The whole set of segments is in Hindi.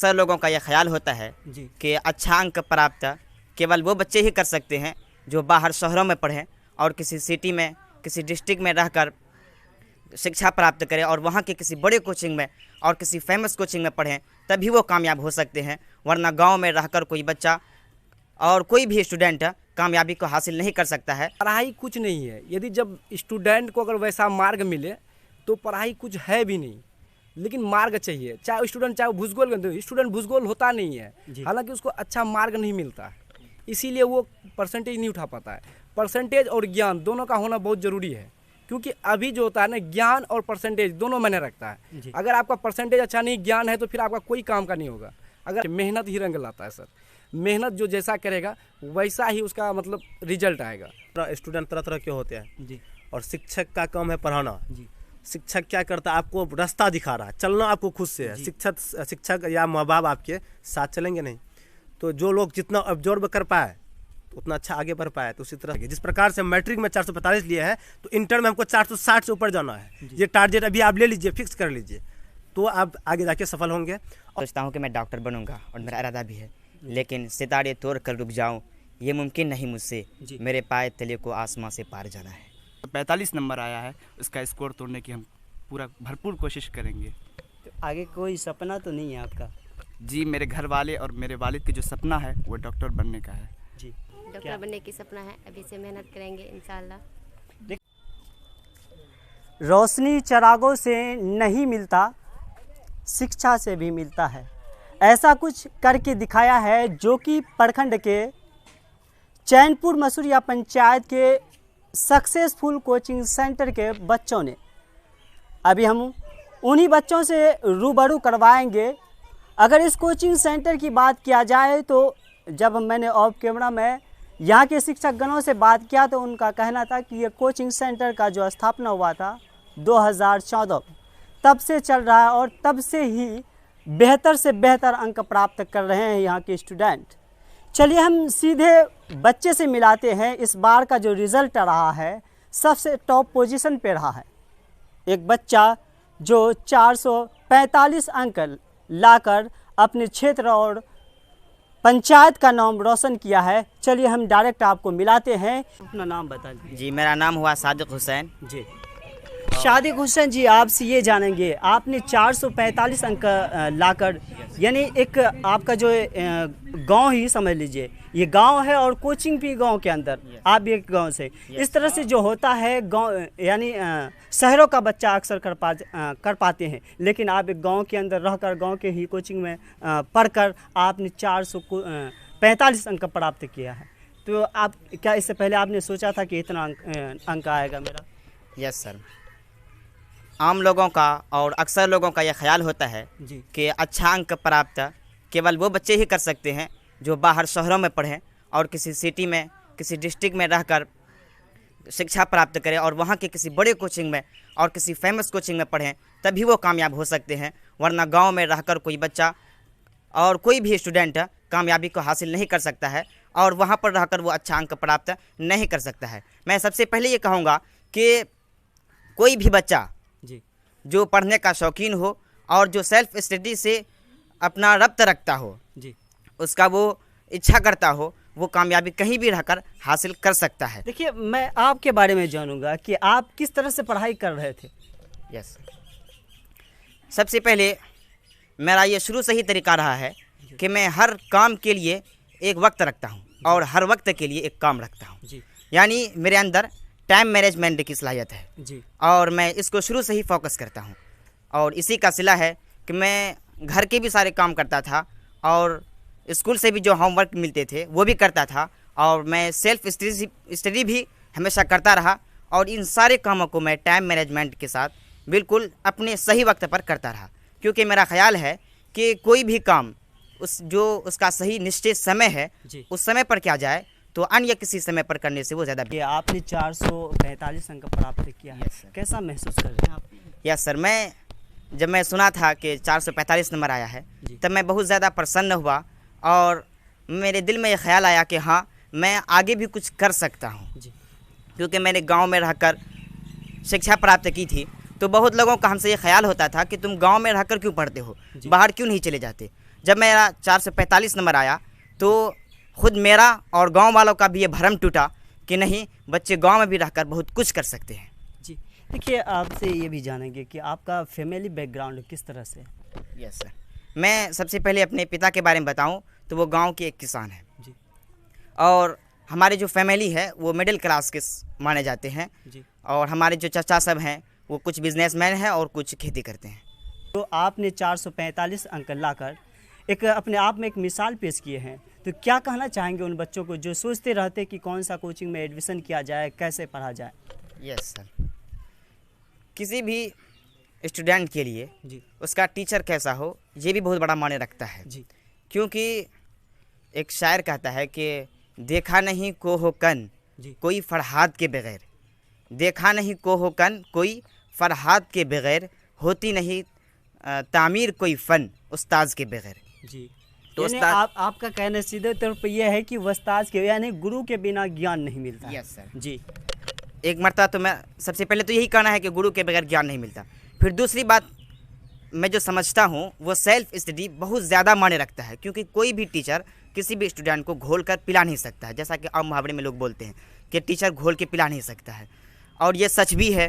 अक्सर लोगों का यह ख्याल होता है कि अच्छा अंक प्राप्त केवल वो बच्चे ही कर सकते हैं जो बाहर शहरों में पढ़ें और किसी सिटी में किसी डिस्ट्रिक्ट में रहकर शिक्षा प्राप्त करें और वहाँ के किसी बड़े कोचिंग में और किसी फेमस कोचिंग में पढ़ें, तभी वो कामयाब हो सकते हैं। वरना गांव में रहकर कोई बच्चा और कोई भी स्टूडेंट कामयाबी को हासिल नहीं कर सकता है। पढ़ाई कुछ नहीं है, यदि जब स्टूडेंट को अगर वैसा मार्ग मिले तो पढ़ाई कुछ है भी नहीं, लेकिन मार्ग चाहिए। चाहे स्टूडेंट चाहे भूसगोल, स्टूडेंट भूसगोल होता नहीं है, हालांकि उसको अच्छा मार्ग नहीं मिलता है, इसीलिए वो परसेंटेज नहीं उठा पाता है। परसेंटेज और ज्ञान दोनों का होना बहुत ज़रूरी है, क्योंकि अभी जो होता है ना, ज्ञान और परसेंटेज दोनों मायने रखता है। अगर आपका परसेंटेज अच्छा नहीं, ज्ञान है, तो फिर आपका कोई काम का नहीं होगा। अगर मेहनत ही रंग लाता है सर, मेहनत जो जैसा करेगा वैसा ही उसका मतलब रिजल्ट आएगा। स्टूडेंट तरह तरह के होते हैं जी, और शिक्षक का काम है पढ़ाना जी। शिक्षक क्या करता है, आपको रास्ता दिखा रहा है, चलना आपको खुद से है। शिक्षक या माँ बाप आपके साथ चलेंगे नहीं, तो जो लोग जितना ऑब्जर्व कर पाए उतना अच्छा आगे बढ़ पाए। तो उसी तरह जिस प्रकार से मैट्रिक में 445 लिए है, तो इंटर में हमको 460 से ऊपर जाना है। ये टारगेट अभी आप ले लीजिए, फिक्स कर लीजिए, तो आप आगे जाके सफल होंगे। सोचता हूँ कि मैं डॉक्टर बनूंगा और मेरा इरादा भी है, लेकिन सितारे तोड़ कर रुक जाऊँ ये मुमकिन नहीं मुझसे। मेरे पाए तले को आसमां से पार जाना है। 45 नंबर आया है, उसका स्कोर तोड़ने की हम पूरा भरपूर कोशिश करेंगे। तो आगे कोई सपना तो नहीं है आपका? जी, मेरे घर वाले और मेरे वालिद की जो सपना है वो डॉक्टर बनने का है जी। डॉक्टर बनने की सपना है, अभी से मेहनत करेंगे इंशाल्लाह। रोशनी चिरागों से नहीं मिलता, शिक्षा से भी मिलता है। ऐसा कुछ करके दिखाया है जो कि प्रखंड के चैनपुर मसूरिया पंचायत के सक्सेसफुल कोचिंग सेंटर के बच्चों ने। अभी हम उन्हीं बच्चों से रूबरू करवाएंगे। अगर इस कोचिंग सेंटर की बात किया जाए तो जब मैंने ऑफ कैमरा में यहाँ के शिक्षकगणों से बात किया तो उनका कहना था कि ये कोचिंग सेंटर का जो स्थापना हुआ था 2014 तब से चल रहा है और तब से ही बेहतर से बेहतर अंक प्राप्त कर रहे हैं यहाँ के स्टूडेंट। चलिए हम सीधे बच्चे से मिलाते हैं। इस बार का जो रिज़ल्ट रहा है सबसे टॉप पोजीशन पे रहा है एक बच्चा जो 445 अंक लाकर अपने क्षेत्र और पंचायत का नाम रोशन किया है। चलिए हम डायरेक्ट आपको मिलाते हैं। अपना नाम बता दीजिए। जी, मेरा नाम हुआ सादिक हुसैन जी। सादिक हुसैन जी, आपसे ये जानेंगे, आपने 445 अंक लाकर, यानी एक आपका जो गांव ही समझ लीजिए, ये गांव है और कोचिंग भी गांव के अंदर, आप भी एक गांव से। इस तरह से जो होता है गांव, यानी शहरों का बच्चा अक्सर कर पाते हैं, लेकिन आप एक गांव के अंदर रहकर गांव के ही कोचिंग में पढ़कर आपने 445 अंक प्राप्त किया है। तो आप क्या इससे पहले आपने सोचा था कि इतना अंक आएगा मेरा? Yes sir. आम लोगों का और अक्सर लोगों का यह ख्याल होता है कि अच्छा अंक प्राप्त केवल वो बच्चे ही कर सकते हैं जो बाहर शहरों में पढ़ें और किसी सिटी में किसी डिस्ट्रिक्ट में रहकर शिक्षा प्राप्त करें और वहाँ के किसी बड़े कोचिंग में और किसी फेमस कोचिंग में पढ़ें, तभी वो कामयाब हो सकते हैं। वरना गांव में रहकर कोई बच्चा और कोई भी स्टूडेंट कामयाबी को हासिल नहीं कर सकता है और वहाँ पर रहकर वो अच्छा अंक प्राप्त नहीं कर सकता है। मैं सबसे पहले ये कहूँगा कि कोई भी बच्चा जो पढ़ने का शौकीन हो और जो सेल्फ स्टडी से अपना रब्त रखता हो जी, उसका वो इच्छा करता हो, वो कामयाबी कहीं भी रहकर हासिल कर सकता है। देखिए, मैं आपके बारे में जानूंगा कि आप किस तरह से पढ़ाई कर रहे थे। यस, सबसे पहले मेरा ये शुरू से ही तरीका रहा है कि मैं हर काम के लिए एक वक्त रखता हूँ और हर वक्त के लिए एक काम रखता हूँ। यानी मेरे अंदर टाइम मैनेजमेंट की सलाहियत है जी, और मैं इसको शुरू से ही फोकस करता हूँ। और इसी का सिला है कि मैं घर के भी सारे काम करता था और स्कूल से भी जो होमवर्क मिलते थे वो भी करता था, और मैं सेल्फ स्टडी भी हमेशा करता रहा। और इन सारे कामों को मैं टाइम मैनेजमेंट के साथ बिल्कुल अपने सही वक्त पर करता रहा, क्योंकि मेरा ख्याल है कि कोई भी काम उसका सही निश्चित समय है उस समय पर किया जाए तो अन्य किसी समय पर करने से वो ज़्यादा। ये आपने 445 अंक प्राप्त किया है, कैसा महसूस कर रहे हैं आप? यस सर, जब मैं सुना था कि 445 नंबर आया है तब मैं बहुत ज़्यादा प्रसन्न हुआ और मेरे दिल में ये ख्याल आया कि हाँ, मैं आगे भी कुछ कर सकता हूँ। क्योंकि मैंने गांव में रहकर शिक्षा प्राप्त की थी, तो बहुत लोगों का हमसे ये ख्याल होता था कि तुम गांव में रहकर क्यों पढ़ते हो, बाहर क्यों नहीं चले जाते। जब मेरा 445 नंबर आया तो खुद मेरा और गांव वालों का भी ये भरम टूटा कि नहीं, बच्चे गांव में भी रहकर बहुत कुछ कर सकते हैं। जी, देखिए आपसे ये भी जानेंगे कि आपका फैमिली बैकग्राउंड किस तरह से है। यस सर, मैं सबसे पहले अपने पिता के बारे में बताऊं तो वो गांव के एक किसान हैं जी। और हमारे जो फैमिली है वो मिडिल क्लास के माने जाते हैं जी। और हमारे जो चाचा सब हैं वो कुछ बिजनेसमैन हैं और कुछ खेती करते हैं। तो आपने 445 अंक लाकर एक अपने आप में एक मिसाल पेश किए हैं, तो क्या कहना चाहेंगे उन बच्चों को जो सोचते रहते कि कौन सा कोचिंग में एडमिशन किया जाए, कैसे पढ़ा जाए। यस सर, किसी भी स्टूडेंट के लिए जी उसका टीचर कैसा हो ये भी बहुत बड़ा मायने रखता है जी। क्योंकि एक शायर कहता है कि देखा नहीं को हो कन जी। कोई फरहाद के बगैर, देखा नहीं को हो कन कोई फरहाद के बगैर, होती नहीं तामीर कोई फ़न उस्ताद के बगैर। जी, तो यानी आपका कहना सीधे तौर पर यह है कि उस्ताद के यानी गुरु के बिना ज्ञान नहीं मिलता है। यस सर जी। एक मरतबा तो मैं सबसे पहले तो यही कहना है कि गुरु के बगैर ज्ञान नहीं मिलता। फिर दूसरी बात मैं जो समझता हूँ वो सेल्फ स्टडी बहुत ज़्यादा मायने रखता है, क्योंकि कोई भी टीचर किसी भी स्टूडेंट को घोल कर पिला नहीं सकता है। जैसा कि आम मुहावरे में लोग बोलते हैं कि टीचर घोल के पिला नहीं सकता है, और ये सच भी है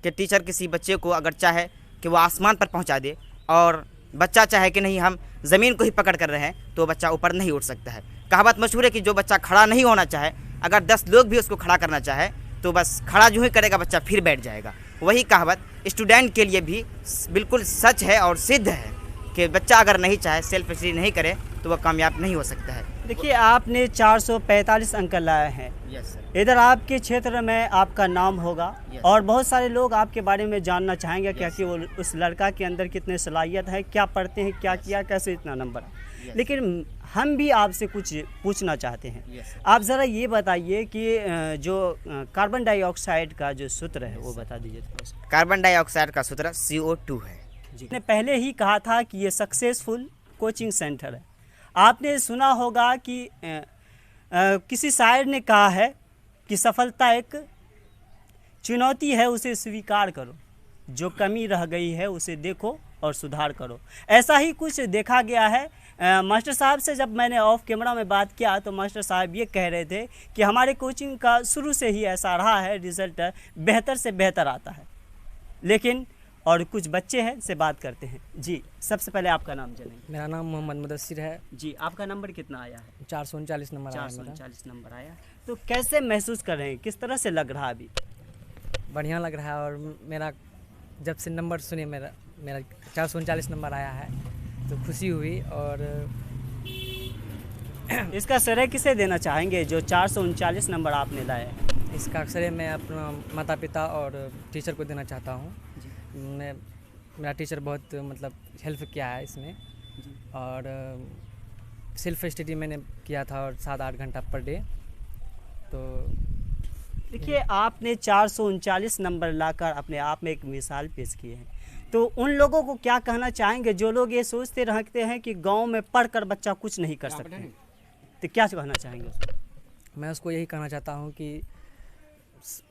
कि टीचर किसी बच्चे को अगर चाहे कि वो आसमान पर पहुंचा दे और बच्चा चाहे कि नहीं हम ज़मीन को ही पकड़ कर रहे हैं तो बच्चा ऊपर नहीं उठ सकता है। कहावत मशहूर है कि जो बच्चा खड़ा नहीं होना चाहे अगर 10 लोग भी उसको खड़ा करना चाहे तो बस खड़ा जो ही करेगा बच्चा फिर बैठ जाएगा। वही कहावत स्टूडेंट के लिए भी बिल्कुल सच है और सिद्ध है कि बच्चा अगर नहीं चाहे, सेल्फ स्टडी नहीं करे तो वह कामयाब नहीं हो सकता है। देखिए आपने 445 अंक लाए हैं। Yes sir. इधर आपके क्षेत्र में आपका नाम होगा और बहुत सारे लोग आपके बारे में जानना चाहेंगे क्या कि वो उस लड़का के अंदर कितने सलाहियत है, क्या पढ़ते हैं, क्या किया, कैसे इतना नंबर है। लेकिन हम भी आपसे कुछ पूछना चाहते हैं। आप ज़रा ये बताइए कि जो कार्बन डाइऑक्साइड का जो सूत्र है वो बता दीजिए थोड़ा सा। कार्बन डाइऑक्साइड का सूत्र CO2 है। जी, मैंने पहले ही कहा था कि ये सक्सेसफुल कोचिंग सेंटर है। आपने सुना होगा कि किसी शायर ने कहा है कि सफलता एक चुनौती है, उसे स्वीकार करो, जो कमी रह गई है उसे देखो और सुधार करो। ऐसा ही कुछ देखा गया है। मास्टर साहब से जब मैंने ऑफ कैमरा में बात किया तो मास्टर साहब ये कह रहे थे कि हमारे कोचिंग का शुरू से ही ऐसा रहा है, रिज़ल्ट बेहतर से बेहतर आता है। लेकिन और कुछ बच्चे हैं से बात करते हैं। जी, सबसे पहले आपका नाम जानेंगे। मेरा नाम मोहम्मद मुदस्सिर है। जी, आपका नंबर कितना आया है? 439 नंबर आया है मेरा। 439 नंबर आया। तो कैसे महसूस कर रहे हैं, किस तरह से लग रहा है अभी? बढ़िया लग रहा है। और मेरा जब से नंबर सुने मेरा 439 नंबर आया है तो खुशी हुई। और इसका श्रेय किसे देना चाहेंगे जो 439 नंबर आपने लाए हैं? इसका श्रेय मैं अपना माता पिता और टीचर को देना चाहता हूँ। मेरा टीचर बहुत मतलब हेल्प किया है इसमें। और सेल्फ स्टडी मैंने किया था और 7-8 घंटा पर डे। तो देखिए आपने 439 नंबर लाकर अपने आप में एक मिसाल पेश की है। तो उन लोगों को क्या कहना चाहेंगे जो लोग ये सोचते रहते हैं कि गांव में पढ़कर बच्चा कुछ नहीं कर सकते, तो क्या कहना चाहेंगे? मैं उसको यही कहना चाहता हूँ कि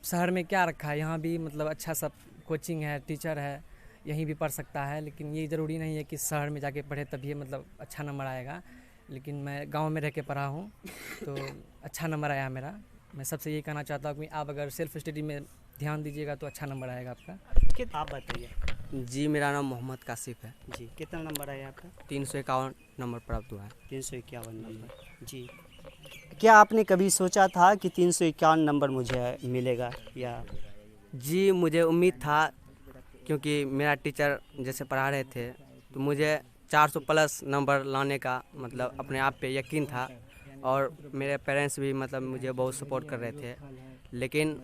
शहर में क्या रखा है, यहाँ भी मतलब अच्छा सा कोचिंग है, टीचर है, यहीं भी पढ़ सकता है। लेकिन ये ज़रूरी नहीं है कि शहर में जाके पढ़े तभी मतलब अच्छा नंबर आएगा। लेकिन मैं गांव में रह के पढ़ा हूँ तो अच्छा नंबर आया मेरा। मैं सबसे यही कहना चाहता हूँ कि आप अगर सेल्फ स्टडी में ध्यान दीजिएगा तो अच्छा नंबर आएगा आपका। आप बताइए। जी, मेरा नाम मोहम्मद कासिफ है। जी, कितना नंबर आया आपका? 351 नंबर प्राप्त हुआ है। 351 नंबर। जी, क्या आपने कभी सोचा था कि 351 नंबर मुझे मिलेगा या? जी, मुझे उम्मीद था क्योंकि मेरा टीचर जैसे पढ़ा रहे थे तो मुझे 400 प्लस नंबर लाने का मतलब अपने आप पे यकीन था। और मेरे पेरेंट्स भी मतलब मुझे बहुत सपोर्ट कर रहे थे। लेकिन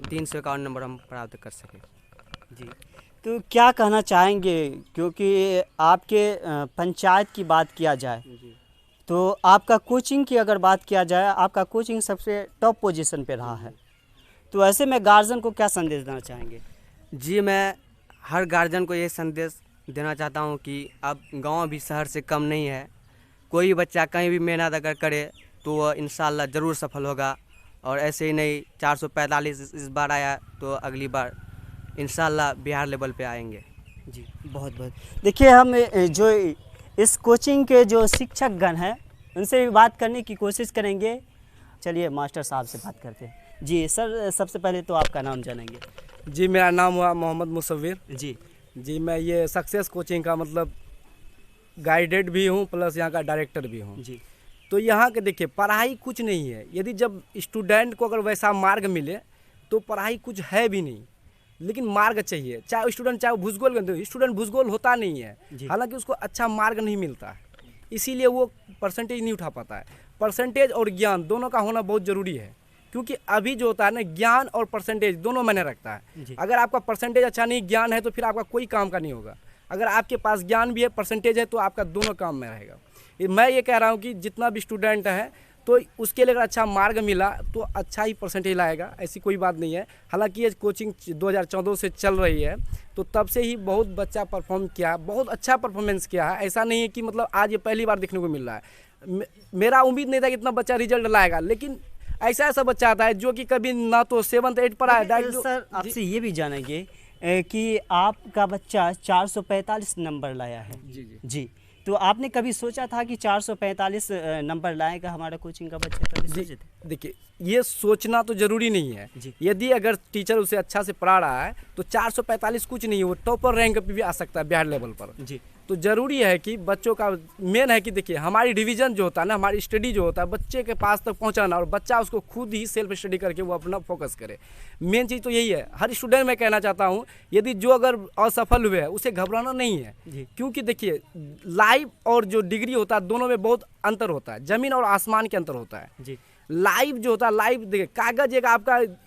351 नंबर हम प्राप्त कर सके। जी, तो क्या कहना चाहेंगे, क्योंकि आपके पंचायत की बात किया जाए तो आपका कोचिंग की अगर बात किया जाए, आपका कोचिंग सबसे टॉप पोजीशन पे रहा है, तो ऐसे में गार्जियन को क्या संदेश देना चाहेंगे? जी, मैं हर गार्जियन को ये संदेश देना चाहता हूँ कि अब गांव भी शहर से कम नहीं है। कोई बच्चा कहीं भी मेहनत अगर करे तो वह इंशाल्लाह ज़रूर सफल होगा। और ऐसे ही नहीं 445 इस बार आया तो अगली बार इंशाल्लाह बिहार लेवल पे आएंगे। जी, बहुत बहुत। देखिए हम जो इस कोचिंग के जो शिक्षकगण हैं उनसे भी बात करने की कोशिश करेंगे। चलिए मास्टर साहब से बात करते हैं। जी सर, सबसे पहले तो आपका नाम जानेंगे। जी, मेरा नाम हुआ मोहम्मद मुसव्विर। जी जी, मैं ये सक्सेस कोचिंग का मतलब गाइडेड भी हूँ प्लस यहाँ का डायरेक्टर भी हूँ। जी। तो यहाँ के देखिए पढ़ाई कुछ नहीं है, यदि जब स्टूडेंट को अगर वैसा मार्ग मिले तो पढ़ाई कुछ है भी नहीं, लेकिन मार्ग चाहिए। चाहे स्टूडेंट चाहे भूसगोल, स्टूडेंट भूसगोल होता नहीं है, हालांकि उसको अच्छा मार्ग नहीं मिलता है, इसीलिए वो परसेंटेज नहीं उठा पाता है। परसेंटेज और ज्ञान दोनों का होना बहुत ज़रूरी है, क्योंकि अभी जो होता है ना, ज्ञान और परसेंटेज दोनों मायने रखता है। अगर आपका परसेंटेज अच्छा नहीं, ज्ञान है, तो फिर आपका कोई काम का नहीं होगा। अगर आपके पास ज्ञान भी है, परसेंटेज है, तो आपका दोनों काम में रहेगा। मैं ये कह रहा हूँ कि जितना भी स्टूडेंट है तो उसके लिए अगर अच्छा मार्ग मिला तो अच्छा ही परसेंटेज लाएगा, ऐसी कोई बात नहीं है। हालांकि ये कोचिंग 2014 से चल रही है, तो तब से ही बहुत बच्चा परफॉर्म किया, बहुत अच्छा परफॉर्मेंस किया है। ऐसा नहीं है कि मतलब आज ये पहली बार देखने को मिल रहा है। मेरा उम्मीद नहीं था कि इतना बच्चा रिजल्ट लाएगा, लेकिन ऐसा बच्चा आता है जो कि कभी ना तो 7th 8 पढ़ा है। सर आपसे ये भी जानेंगे कि आपका बच्चा 445 नंबर लाया है। जी, तो आपने कभी सोचा था कि 445 नंबर लाएगा हमारा कोचिंग का बच्चा? कभी सोचे थे? देखिए, ये सोचना तो ज़रूरी नहीं है। यदि अगर टीचर उसे अच्छा से पढ़ा रहा है तो 445 कुछ नहीं है, वो टॉपर रैंक पे भी आ सकता है बिहार लेवल पर। जी, तो ज़रूरी है कि बच्चों का मेन है कि देखिए हमारी डिवीज़न जो होता है ना, हमारी स्टडी जो होता है, बच्चे के पास तक पहुंचाना, और बच्चा उसको खुद ही सेल्फ स्टडी करके वो अपना फोकस करे। मेन चीज़ तो यही है। हर स्टूडेंट में कहना चाहता हूँ, यदि जो अगर असफल हुए हैं उसे घबराना नहीं है, क्योंकि देखिए लाइव और जो डिग्री होता है दोनों में बहुत अंतर होता है, ज़मीन और आसमान के अंतर होता है। जी, लाइव जो होता है, लाइव देखिए कागज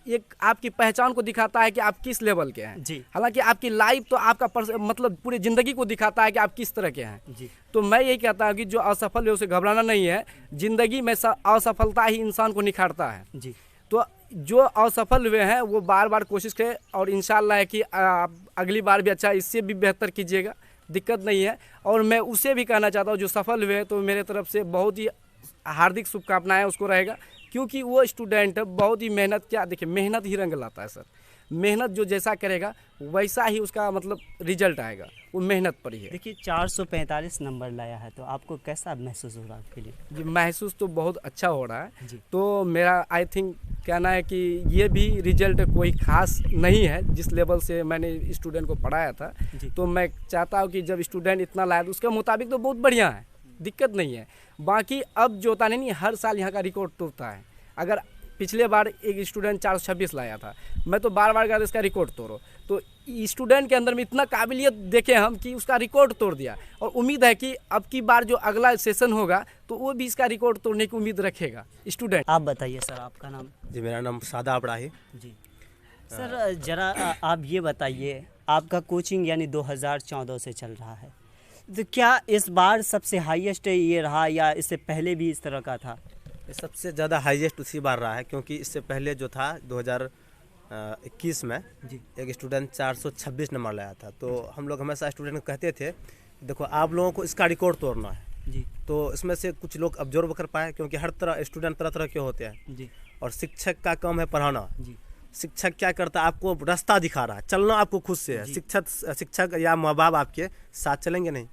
एक आपकी पहचान को दिखाता है कि आप किस लेवल के हैं। जी, हालांकि आपकी लाइव तो आपका मतलब पूरी ज़िंदगी को दिखाता है कि आप किस तरह के हैं। जी, तो मैं यही कहता हूँ कि जो असफल है उसे घबराना नहीं है। ज़िंदगी में असफलता ही इंसान को निखारता है। जी, तो जो असफल हुए हैं वो बार बार कोशिश करें, और इंशाल्लाह है कि अगली बार भी अच्छा इससे भी बेहतर कीजिएगा, दिक्कत नहीं है। और मैं उसे भी कहना चाहता हूँ जो सफल हुए हैं, तो मेरे तरफ से बहुत ही हार्दिक शुभकामनाएं उसको रहेगा, क्योंकि वो स्टूडेंट बहुत ही मेहनत किया। देखिए मेहनत ही रंग लाता है सर, मेहनत जो जैसा करेगा वैसा ही उसका मतलब रिजल्ट आएगा, वो मेहनत पर ही है। देखिए 445 नंबर लाया है, तो आपको कैसा महसूस हो रहा है आपके लिए? जी, महसूस तो बहुत अच्छा हो रहा है जी। तो मेरा आई थिंक कहना है कि ये भी रिजल्ट कोई खास नहीं है जिस लेवल से मैंने स्टूडेंट को पढ़ाया था। तो मैं चाहता हूँ कि जब स्टूडेंट इतना लाया तो उसके मुताबिक तो बहुत बढ़िया है, दिक्कत नहीं है। बाकी अब जो होता नहीं, हर साल यहाँ का रिकॉर्ड तोड़ता है। अगर पिछले बार एक स्टूडेंट 426 लाया था, मैं तो बार बार कहता इसका रिकॉर्ड तोड़ो, तो स्टूडेंट के अंदर में इतना काबिलियत देखे हम कि उसका रिकॉर्ड तोड़ दिया। और उम्मीद है कि अब की बार जो अगला सेशन होगा तो वो भी इसका रिकॉर्ड तोड़ने की उम्मीद रखेगा स्टूडेंट। आप बताइए सर, आपका नाम? जी, मेरा नाम सादा अबराही। जी सर, ज़रा आप ये बताइए, आपका कोचिंग यानी 2014 से चल रहा है, तो क्या इस बार सबसे हाईएस्ट ये रहा या इससे पहले भी इस तरह का था? सबसे ज़्यादा हाईएस्ट उसी बार रहा है, क्योंकि इससे पहले जो था 2021 में एक स्टूडेंट 426 नंबर लाया था। तो हम लोग हमेशा स्टूडेंट को कहते थे देखो आप लोगों को इसका रिकॉर्ड तोड़ना है जी। तो इसमें से कुछ लोग ऑब्जर्व कर पाए, क्योंकि हर तरह स्टूडेंट तरह तरह के होते हैं जी। और शिक्षक का काम है पढ़ाना जी। शिक्षक क्या करता है, आपको रास्ता दिखा रहा है, चलना आपको खुद से है। शिक्षक या माँ बाप आपके साथ चलेंगे नहीं।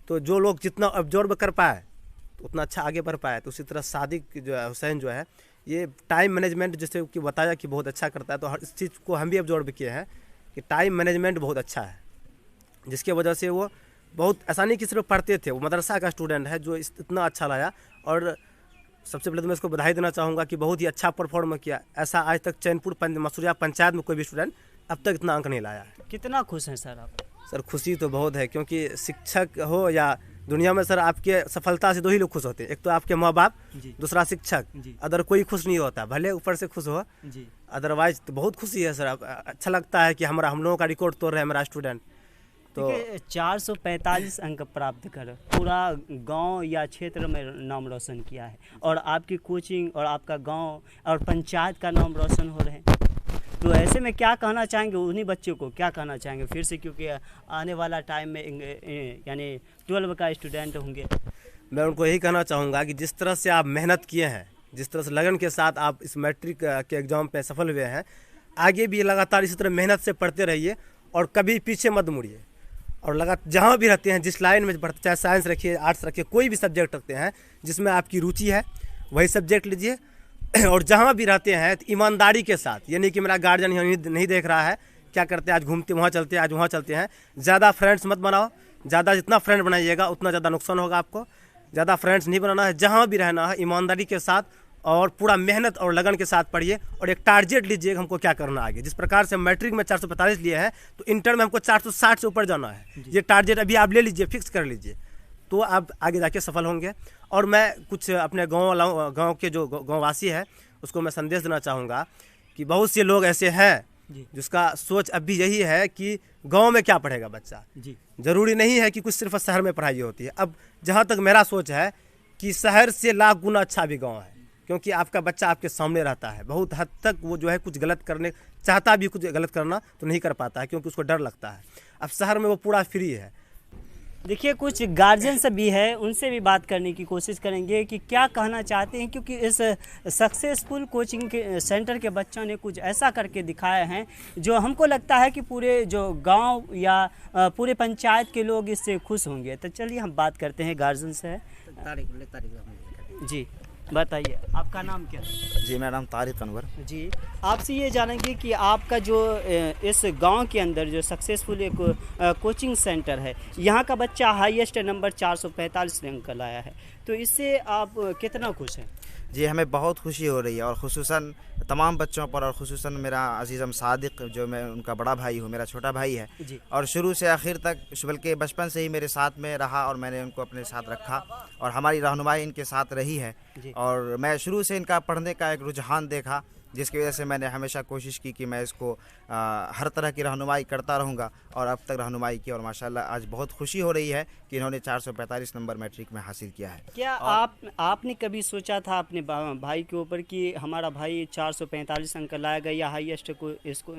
तो जो लोग जितना ऑब्जर्व कर पाए उतना अच्छा आगे बढ़ पाया। तो उसी तरह सादिक जो है, हुसैन जो है, ये टाइम मैनेजमेंट जैसे कि बताया कि बहुत अच्छा करता है। तो हर इस चीज़ को हम भी ऑब्जर्व किए हैं कि टाइम मैनेजमेंट बहुत अच्छा है, जिसके वजह से वो बहुत आसानी की सिर्फ पढ़ते थे। वो मदरसा का स्टूडेंट है जो इतना अच्छा लाया। और सबसे पहले तो मैं इसको बधाई देना चाहूँगा कि बहुत ही अच्छा परफॉर्म किया। ऐसा आज तक चैनपुर मसूरिया पंचायत में कोई भी स्टूडेंट अब तक इतना अंक नहीं लाया है। कितना खुश हैं सर आप? सर खुशी तो बहुत है, क्योंकि शिक्षक हो या दुनिया में सर आपके सफलता से दो ही लोग खुश होते हैं, एक तो आपके माँ बाप, दूसरा शिक्षक। अदर कोई खुश नहीं होता, भले ऊपर से खुश हो, अदरवाइज तो बहुत खुशी है सर। अच्छा लगता है कि हम लोगों का रिकॉर्ड तोड़ रहे हैं मेरा स्टूडेंट। तो 445 अंक प्राप्त कर पूरा गांव या क्षेत्र में नाम रोशन किया है, और आपकी कोचिंग और आपका गांव और पंचायत का नाम रोशन हो रहे हैं। तो ऐसे में क्या कहना चाहेंगे उन्हीं बच्चों को, क्या कहना चाहेंगे फिर से, क्योंकि आने वाला टाइम में यानी 12 का स्टूडेंट होंगे? मैं उनको यही कहना चाहूँगा कि जिस तरह से आप मेहनत किए हैं, जिस तरह से लगन के साथ आप इस मैट्रिक के एग्ज़ाम पे सफल हुए हैं, आगे भी लगातार इसी तरह मेहनत से पढ़ते रहिए और कभी पीछे मत मुड़िए। और लगा जहाँ भी रहते हैं, जिस लाइन में पढ़ते, चाहे साइंस रखिए, आर्ट्स रखिए, कोई भी सब्जेक्ट रखते हैं जिसमें आपकी रुचि है वही सब्जेक्ट लीजिए। और जहाँ भी रहते हैं तो ईमानदारी के साथ, यानी कि मेरा गार्जियन नहीं देख रहा है, क्या करते हैं आज घूमते वहाँ चलते हैं, आज वहाँ चलते हैं, ज़्यादा फ्रेंड्स मत बनाओ। ज़्यादा जितना फ्रेंड बनाइएगा उतना ज़्यादा नुकसान होगा आपको। ज़्यादा फ्रेंड्स नहीं बनाना है, जहाँ भी रहना है ईमानदारी के साथ और पूरा मेहनत और लगन के साथ पढ़िए और एक टारगेट लीजिए हमको क्या करना आगे। जिस प्रकार से मैट्रिक में 445 लिए हैं तो इंटर में हमको 460 से ऊपर जाना है। ये टारगेट अभी आप ले लीजिए, फिक्स कर लीजिए, तो आप आगे जाके सफल होंगे। और मैं कुछ अपने गाँव के जो गाँववासी है उसको मैं संदेश देना चाहूँगा कि बहुत से लोग ऐसे हैं जिसका सोच अब भी यही है कि गांव में क्या पढ़ेगा बच्चा। ज़रूरी नहीं है कि कुछ सिर्फ शहर में पढ़ाई होती है। अब जहां तक मेरा सोच है कि शहर से लाख गुना अच्छा भी गांव है, क्योंकि आपका बच्चा आपके सामने रहता है। बहुत हद तक वो जो है कुछ गलत करने चाहता भी, कुछ गलत करना तो नहीं कर पाता है क्योंकि उसको डर लगता है। अब शहर में वो पूरा फ्री है। देखिए कुछ गार्जियंस भी है, उनसे भी बात करने की कोशिश करेंगे कि क्या कहना चाहते हैं, क्योंकि इस सक्सेसफुल कोचिंग के सेंटर के बच्चों ने कुछ ऐसा करके दिखाया है जो हमको लगता है कि पूरे जो गांव या पूरे पंचायत के लोग इससे खुश होंगे। तो चलिए हम बात करते हैं गार्जियन से। जी बताइए, आपका नाम क्या है? जी मेरा नाम तारिक अनवर। जी, आपसे ये जानेंगे कि आपका जो इस गांव के अंदर जो सक्सेसफुल एक कोचिंग सेंटर है, यहाँ का बच्चा हाईएस्ट नंबर 445 रैंक का लाया है, तो इससे आप कितना खुश हैं? जी हमें बहुत खुशी हो रही है, और ख़ुसूसन तमाम बच्चों पर, और ख़ुसूसन मेरा अजीज़म सादिक जो मैं उनका बड़ा भाई हूँ, मेरा छोटा भाई है, और शुरू से आखिर तक, बल्कि बचपन से ही मेरे साथ में रहा और मैंने उनको अपने साथ रखा और हमारी रहनुमाई इनके साथ रही है। और मैं शुरू से इनका पढ़ने का एक रुझान देखा, जिसकी वजह से मैंने हमेशा कोशिश की कि मैं इसको हर तरह की रहनुमाई करता रहूँगा, और अब तक रहनुमाई की, और माशाल्लाह आज बहुत खुशी हो रही है कि इन्होंने 445 नंबर मैट्रिक में हासिल किया है। क्या आपने कभी सोचा था अपने भाई के ऊपर कि हमारा भाई 445 अंक लाएगा या हाईएस्ट को इसको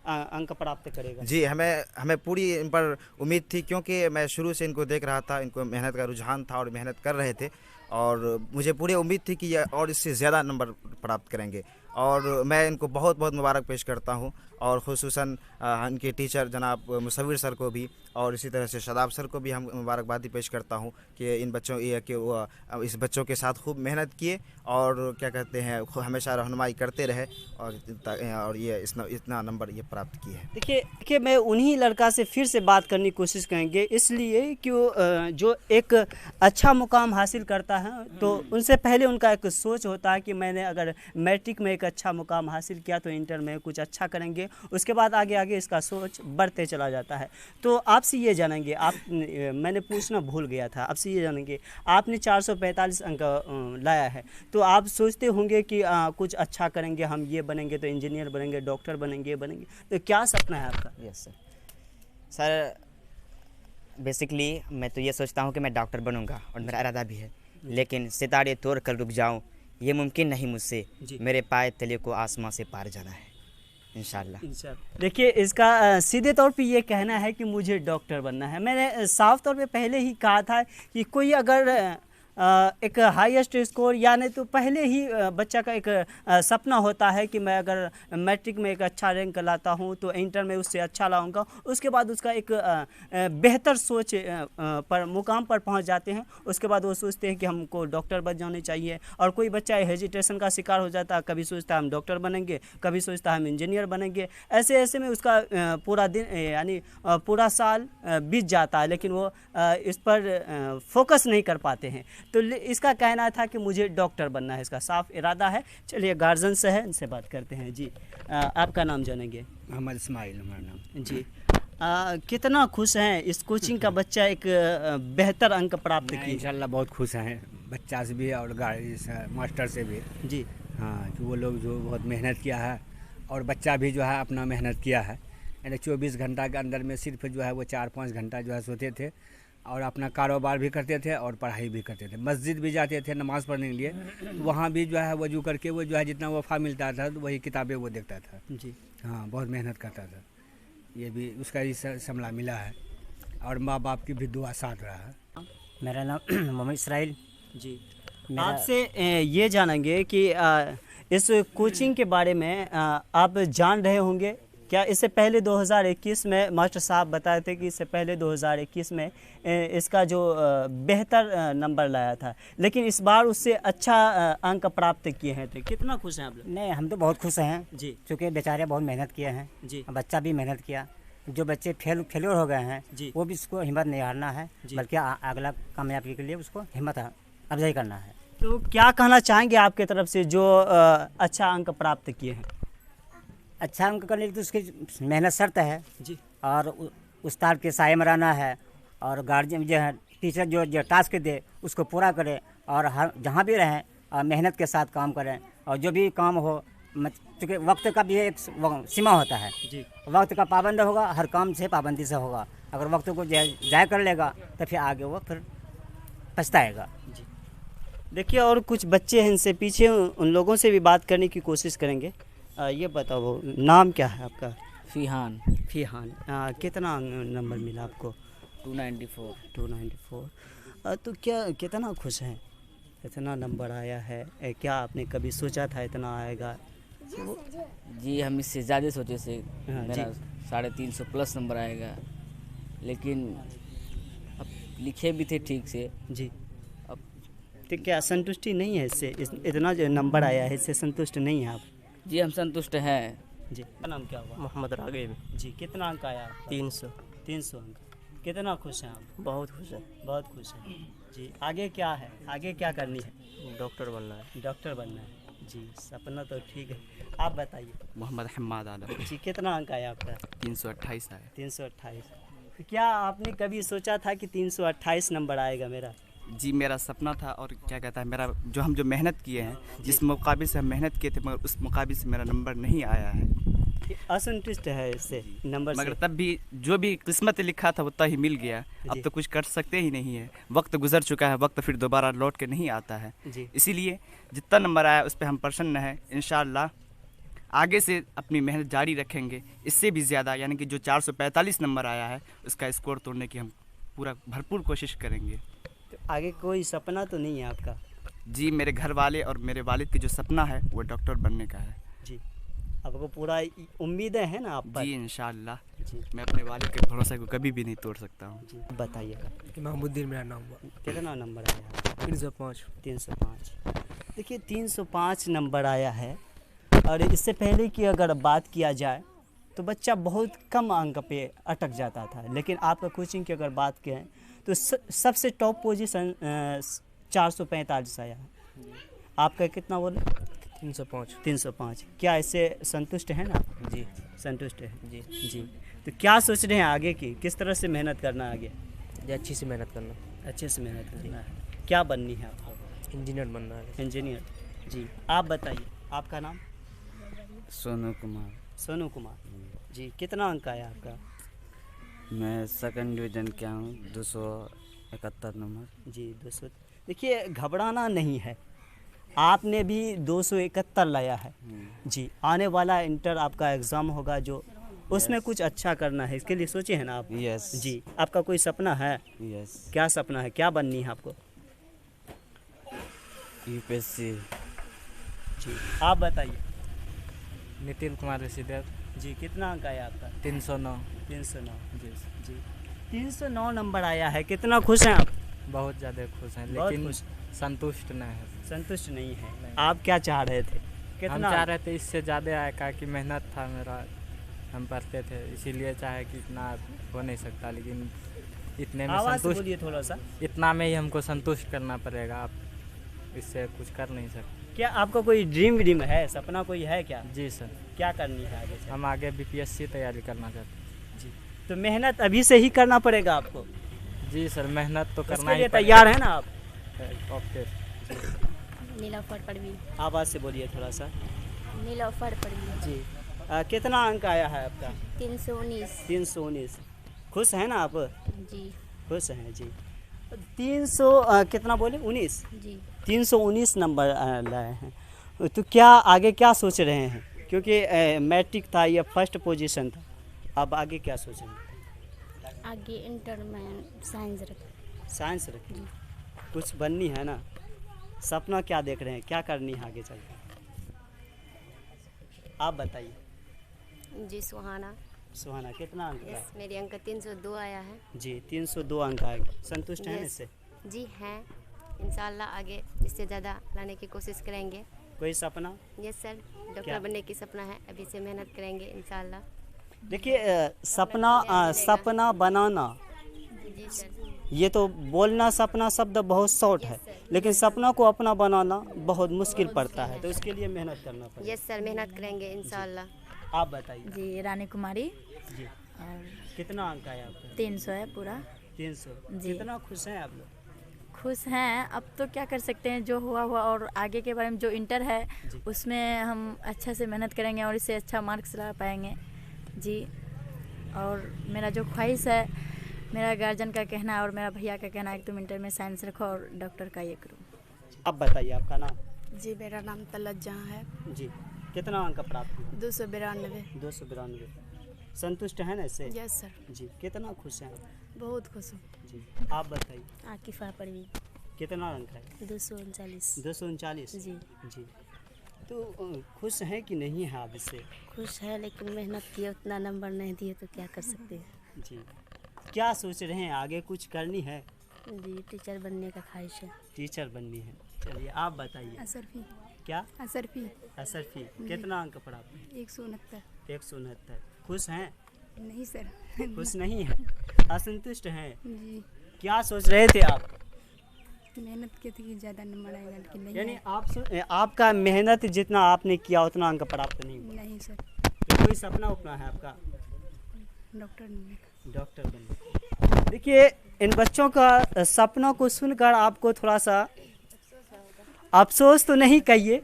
अंक प्राप्त करेगा? जी हमें पूरी इन पर उम्मीद थी, क्योंकि मैं शुरू से इनको देख रहा था, इनको मेहनत का रुझान था और मेहनत कर रहे थे, और मुझे पूरी उम्मीद थी कि ये और इससे ज़्यादा नंबर प्राप्त करेंगे। और मैं इनको बहुत बहुत मुबारक पेश करता हूं, और ख़ुसूसन इनके टीचर जनाब मुसव्विर सर को भी, और इसी तरह से शादाब सर को भी हम मुबारकबादी पेश करता हूं कि इन बच्चों कि वो इस बच्चों के साथ खूब मेहनत किए और क्या कहते हैं हमेशा रहनुमाई करते रहे, और ये इतना नंबर ये प्राप्त किए हैं। देखिए मैं उन्हीं लड़का से फिर से बात करने की कोशिश करेंगे, इसलिए कि जो एक अच्छा मुकाम हासिल करता है तो उनसे पहले उनका एक सोच होता है कि मैंने अगर मैट्रिक में एक अच्छा मुकाम हासिल किया तो इंटर में कुछ अच्छा करेंगे, उसके बाद आगे आगे इसका सोच बढ़ते चला जाता है। तो आपसे ये जानेंगे, मैंने पूछना भूल गया था, आपसे ये जानेंगे, आपने 445 अंक लाया है तो आप सोचते होंगे कि कुछ अच्छा करेंगे, हम ये बनेंगे तो इंजीनियर बनेंगे, डॉक्टर बनेंगे, तो क्या सपना है आपका? यस सर, बेसिकली मैं तो ये सोचता हूँ कि मैं डॉक्टर बनूँगा और मेरा इरादा भी है, लेकिन सितारे तोड़ कर रुक जाऊँ ये मुमकिन नहीं मुझसे। मेरे पाए तले को आसमां से पार जाना है इंशाल्लाह। देखिए इसका सीधे तौर पे ये कहना है कि मुझे डॉक्टर बनना है। मैंने साफ तौर पे पहले ही कहा था कि कोई अगर एक हाईएस्ट स्कोर या नहीं तो पहले ही बच्चा का एक सपना होता है कि मैं अगर मैट्रिक में एक अच्छा रैंक लाता हूं तो इंटर में उससे अच्छा लाऊंगा, उसके बाद उसका एक बेहतर सोच पर मुकाम पर पहुंच जाते हैं। उसके बाद वो सोचते हैं कि हमको डॉक्टर बन जाने चाहिए, और कोई बच्चा हेजिटेशन का शिकार हो जाता है, कभी सोचता है हम डॉक्टर बनेंगे, कभी सोचता है हम इंजीनियर बनेंगे, ऐसे में उसका पूरा दिन यानी पूरा साल बीत जाता है, लेकिन वो इस पर फोकस नहीं कर पाते हैं। तो इसका कहना था कि मुझे डॉक्टर बनना है, इसका साफ इरादा है। चलिए गार्जियन से है, इनसे बात करते हैं। जी आपका नाम जानेंगे? मोहम्मद इस्माइल हमारा नाम। जी कितना खुश हैं इस कोचिंग का बच्चा एक बेहतर अंक प्राप्त किया? इंशाल्लाह बहुत खुश हैं, बच्चा से भी और मास्टर से भी। जी हाँ, कि वो लोग जो बहुत मेहनत किया है और बच्चा भी जो है अपना मेहनत किया है। यानी 24 घंटा के अंदर में सिर्फ जो है वो 4-5 घंटा जो है सोते थे और अपना कारोबार भी करते थे और पढ़ाई भी करते थे। मस्जिद भी जाते थे नमाज़ पढ़ने के लिए, वहाँ भी जो है वजू करके वो जो है जितना वफ़ा मिलता था तो वही किताबें वो देखता था। जी हाँ, बहुत मेहनत करता था। ये भी उसका ही समला मिला है और माँ बाप की भी दुआ साथ रहा है। मेरा नाम मोहम्मद इसराइल। जी आपसे ये जानेंगे कि इस कोचिंग के बारे में आप जान रहे होंगे क्या इससे पहले 2021 में मास्टर साहब बताए थे कि इससे पहले 2021 में इसका जो बेहतर नंबर लाया था, लेकिन इस बार उससे अच्छा अंक प्राप्त किए हैं, तो कितना खुश हैं आप लोग? नहीं, हम तो बहुत खुश हैं जी, क्योंकि बेचारे बहुत मेहनत किए हैं जी, बच्चा भी मेहनत किया। जो बच्चे फेलियर हो गए हैं जी, वो भी उसको हिम्मत नहीं हारना है, बल्कि अगला कामयाबी के लिए उसको हिम्मत अफजाई करना है। तो क्या कहना चाहेंगे आपके तरफ से जो अच्छा अंक प्राप्त किए हैं? अच्छा अंक करने के लिए तो उसकी मेहनत शर्त है जी, और उस्ताद के साए में रहना है, और गार्जियन जो है टीचर जो टास्क दे उसको पूरा करे, और हर जहाँ भी रहें मेहनत के साथ काम करें, और जो भी काम हो क्योंकि वक्त का भी एक सीमा होता है जी, वक्त का पाबंद होगा, हर काम से पाबंदी से होगा। अगर वक्त को जाया कर लेगा तो फिर आगे वो फिर पछताएगा। जी, देखिए और कुछ बच्चे हैं, इनसे पीछे उन लोगों से भी बात करने की कोशिश करेंगे। ये बताओ नाम क्या है आपका? फ़िहान। फ़िहान, कितना नंबर मिला आपको? 294। 294। तो क्या कितना खुश हैं? इतना नंबर आया है, क्या आपने कभी सोचा था इतना आएगा? जी हम इससे ज़्यादा सोचे से हाँ, मेरा 350 प्लस नंबर आएगा, लेकिन अब लिखे भी थे ठीक से। जी, अब तो क्या संतुष्टि नहीं है इससे? इतना जो नंबर आया है इससे संतुष्ट नहीं है आप? जी हम संतुष्ट हैं। जी, क्या नाम क्या हुआ? मोहम्मद रागिब। जी, कितना अंक आया आपका? 300 अंक। कितना खुश हैं आप? बहुत खुश है। बहुत खुश हैं। जी, आगे क्या है? आगे क्या करनी है? डॉक्टर बनना है। डॉक्टर बनना है। जी, सपना तो ठीक है। आप बताइए। मोहम्मद हम्माद आलम। जी, कितना अंक आया आपका? 328 आया। 328। तो क्या आपने कभी सोचा था कि 328 नंबर आएगा मेरा? जी मेरा सपना था, और क्या कहता है मेरा जो मेहनत किए हैं, जिस मुकाबिल से हम मेहनत किए थे, मगर उस मुकाबिल से मेरा नंबर नहीं आया है। असंतुष्ट है इससे नंबर मगर से? तब भी जो भी किस्मत लिखा था उतना ही मिल गया। अब तो कुछ कर सकते ही नहीं है, वक्त गुजर चुका है, वक्त फिर दोबारा लौट के नहीं आता है। इसीलिए जितना नंबर आया उस पर हम प्रसन्न हैं। इंशाअल्लाह आगे से अपनी मेहनत जारी रखेंगे, इससे भी ज़्यादा, यानी कि जो 445 नंबर आया है उसका स्कोर तोड़ने की हम पूरा भरपूर कोशिश करेंगे। तो आगे कोई सपना तो नहीं है आपका? जी मेरे घर वाले और मेरे वालिद की जो सपना है वो डॉक्टर बनने का है। जी, आपको पूरा उम्मीदें हैं ना आप पर? जी इंशाअल्लाह। जी मैं अपने वालिद के भरोसे को कभी भी नहीं तोड़ सकता हूँ। जी बताइएगा। इमामुद्दीन मेरा नाम हुआ। कितना नंबर आया? 305। 305। देखिए 305 नंबर आया है, और इससे पहले की अगर बात किया जाए तो बच्चा बहुत कम अंक पे अटक जाता था, लेकिन आपका कोचिंग की अगर बात करें तो सबसे टॉप पोजीशन 445 आया है। आपका कितना बोले? 305। 305। क्या इससे संतुष्ट हैं ना? जी संतुष्ट है। जी जी, तो क्या सोच रहे हैं आगे की? किस तरह से मेहनत करना है आगे? जी अच्छी से मेहनत करना। अच्छे से मेहनत करना है। क्या बननी है आपको? इंजीनियर बनना है। इंजीनियर। जी, आप बताइए आपका नाम? सोनू कुमार। सोनू कुमार। जी, कितना अंक आया आपका? मैं सेकंड डिवीज़न किया हूँ, 271 नंबर। जी 200। देखिए घबराना नहीं है, आपने भी 271 लाया है। जी, आने वाला इंटर आपका एग्ज़ाम होगा जो, उसमें कुछ अच्छा करना है, इसके लिए सोचे हैं ना आप? यस। जी, आपका कोई सपना है? यस। क्या सपना है? क्या बननी है आपको? यूपीएससी। जी, आप बताइए। नितिन कुमार ऋषिदेव। जी, कितना अंक आया आपका? 309। 309। जी जी, 309 नंबर आया है। कितना खुश हैं आप? बहुत ज़्यादा खुश हैं, बहुत लेकिन खुश। संतुष्ट नहीं है। संतुष्ट नहीं है। आप क्या चाह रहे थे? हम चाह रहे थे इससे ज़्यादा आए, का कि मेहनत था मेरा, हम पढ़ते थे, इसीलिए चाहे कि इतना हो नहीं सकता, लेकिन इतने में संतुष्ट, बोलिए थोड़ा सा। इतना में ही हमको संतुष्ट करना पड़ेगा, आप इससे कुछ कर नहीं सकते। क्या आपका कोई ड्रीम है, सपना कोई है क्या? जी सर। क्या करनी है आगे? हम आगे बीपीएससी तैयारी करना चाहते हैं। जी, तो मेहनत अभी से ही करना पड़ेगा आपको? जी सर, मेहनत तो करना ही पड़ेगा। तैयार है ना आप? ओके। नीलोफर परवीन। आवाज़ से बोलिए थोड़ा सा। नीलोफर परवीन। जी, कितना अंक आया है आपका? 319। 319। खुश हैं ना आप? जी खुश हैं। जी, 300 कितना बोले? 19। जी 319 नंबर लाए हैं। तो क्या आगे क्या सोच रहे हैं? क्योंकि मैट्रिक था, ये फर्स्ट पोजीशन था, अब आगे क्या सोचेंगे? आगे इंटर में साइंस रख। साइंस रखें? कुछ बननी है ना? सपना क्या देख रहे हैं, क्या करनी है आगे चल कर? आप बताइए। जी सुहाना। सुहाना कितना अंक का? मेरी अंक 302 आया है। जी 302 अंक आएगा। संतुष्ट हैं इससे? जी हैं। इंशाल्लाह आगे इससे ज़्यादा लाने की कोशिश करेंगे। कोई सपना? यस सर, डॉक्टर बनने की सपना है, अभी से मेहनत करेंगे इंशाल्लाह। देखिए सपना बनाना, जी सर। ये तो बोलना सपना शब्द बहुत शॉर्ट है, लेकिन सपना को अपना बनाना बहुत मुश्किल पड़ता है, तो इसके लिए मेहनत करना पड़ेगा। यस सर, मेहनत करेंगे इंशाल्लाह। आप बताइए। जी रानी कुमारी। जी और कितना अंक आया आपका? 300 है पूरा। 300। जी। कितना खुश हैं आप लोग? खुश हैं, अब तो क्या कर सकते हैं, जो हुआ हुआ, और आगे के बारे में जो इंटर है उसमें हम अच्छा से मेहनत करेंगे और इससे अच्छा मार्क्स ला पाएंगे जी। और मेरा जो ख्वाहिश है, मेरा गार्जियन का कहना है और मेरा भैया का कहना है कि तुम इंटर में साइंस रखो और डॉक्टर का ये करो। अब बताइए आपका नाम? जी मेरा नाम तलत जहाँ है। जी कितना अंक प्राप्त हुआ? 292। 292। संतुष्ट हैं ना इससे? Yes sir. जी कितना खुश हैं? बहुत खुश हूँ। जी आप बताइए। आकिफा परवीन। कितना अंक है? 239। 239। जी जी तो खुश हैं कि नहीं है आप इससे? खुश है, लेकिन मेहनत किए उतना नंबर नहीं दिए तो क्या कर सकते हैं। जी क्या सोच रहे हैं, आगे कुछ करनी है? जी टीचर बनने का ख्वाहिश है। टीचर बननी है। चलिए आप बताइए। असरफी। क्या? असरफी। असरफी। कितना अंक प्राप्त है? 169। 169। खुश हैं? नहीं सर। खुश नहीं है, असंतुष्ट हैं। जी। क्या सोच रहे थे आप? मेहनत की थी ज़्यादा नंबर आएगा, लेकिन नहीं। यानी आपका मेहनत जितना आपने किया उतना अंक प्राप्त नहीं हुआ? नहीं सर। तो कोई सपना उपना है आपका? डॉक्टर बनने का। डॉक्टर बनने। देखिए इन बच्चों का सपनों को सुनकर आपको थोड़ा सा अफसोस तो नहीं कहिए,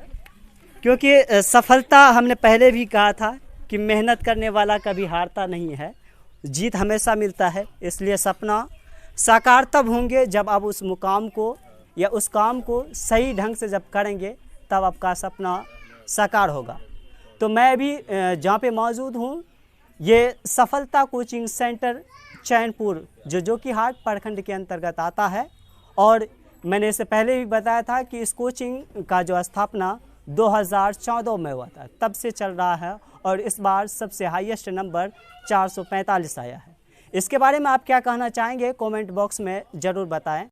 क्योंकि सफलता हमने पहले भी कहा था कि मेहनत करने वाला कभी हारता नहीं है, जीत हमेशा मिलता है। इसलिए सपना साकार तब होंगे जब आप उस मुकाम को या उस काम को सही ढंग से जब करेंगे, तब आपका सपना साकार होगा। तो मैं भी जहाँ पे मौजूद हूँ, ये सफलता कोचिंग सेंटर चैनपुर जो जोकीहाट प्रखंड के अंतर्गत आता है, और मैंने इससे पहले भी बताया था कि इस कोचिंग का जो स्थापना 2014 में हुआ था, तब से चल रहा है, और इस बार सबसे हाईएस्ट नंबर 445 आया है। इसके बारे में आप क्या कहना चाहेंगे, कमेंट बॉक्स में ज़रूर बताएं।